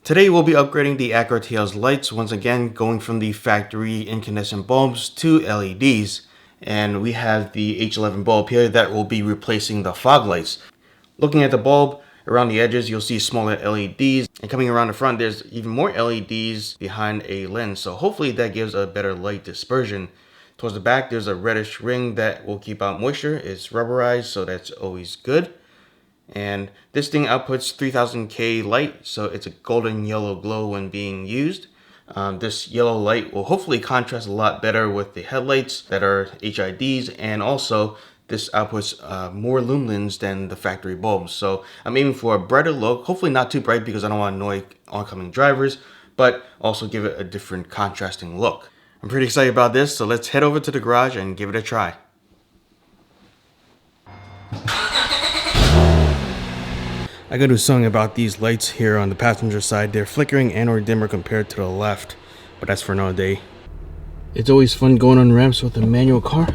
Today we'll be upgrading the Acura TL's lights, once again going from the factory incandescent bulbs to LEDs. And we have the H11 bulb here that will be replacing the fog lights. Looking at the bulb, around the edges you'll see smaller LEDs, and coming around the front there's even more LEDs behind a lens, so hopefully that gives a better light dispersion. Towards the back there's a reddish ring that will keep out moisture. It's rubberized, so that's always good. And this thing outputs 3000K light, so it's a golden yellow glow when being used. This yellow light will hopefully contrast a lot better with the headlights that are HIDs, and also this outputs more lumens than the factory bulbs. So I'm aiming for a brighter look, hopefully not too bright because I don't want to annoy oncoming drivers, but also give it a different contrasting look. I'm pretty excited about this, so let's head over to the garage and give it a try. I gotta do something about these lights here on the passenger side. They're flickering and or dimmer compared to the left, but that's for another day. It's always fun going on ramps with a manual car.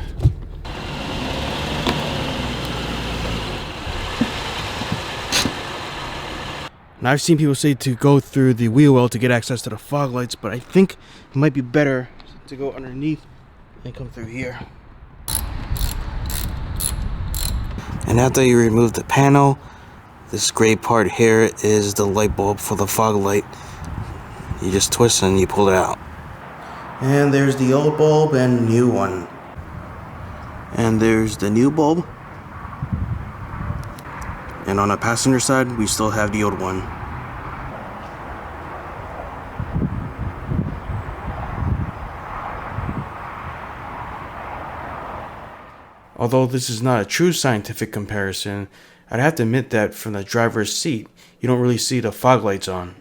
Now I've seen people say to go through the wheel well to get access to the fog lights, but I think it might be better to go underneath and come through here. And after you remove the panel, this gray part here is the light bulb for the fog light. You just twist and you pull it out. And there's the old bulb and new one. And there's the new bulb. And on the passenger side, we still have the old one. Although this is not a true scientific comparison, I'd have to admit that from the driver's seat, you don't really see the fog lights on.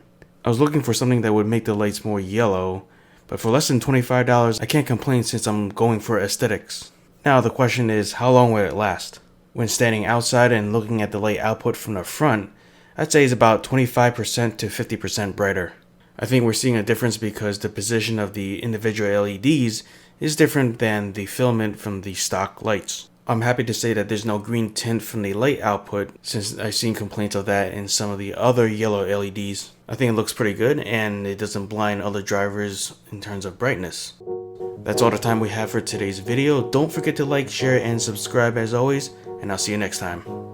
I was looking for something that would make the lights more yellow, but for less than $25, I can't complain since I'm going for aesthetics. Now the question is, how long will it last? When standing outside and looking at the light output from the front, I'd say it's about 25% to 50% brighter. I think we're seeing a difference because the position of the individual LEDs is different than the filament from the stock lights. I'm happy to say that there's no green tint from the light output, since I've seen complaints of that in some of the other yellow LEDs. I think it looks pretty good and it doesn't blind other drivers in terms of brightness. That's all the time we have for today's video. Don't forget to like, share, and subscribe as always, and I'll see you next time.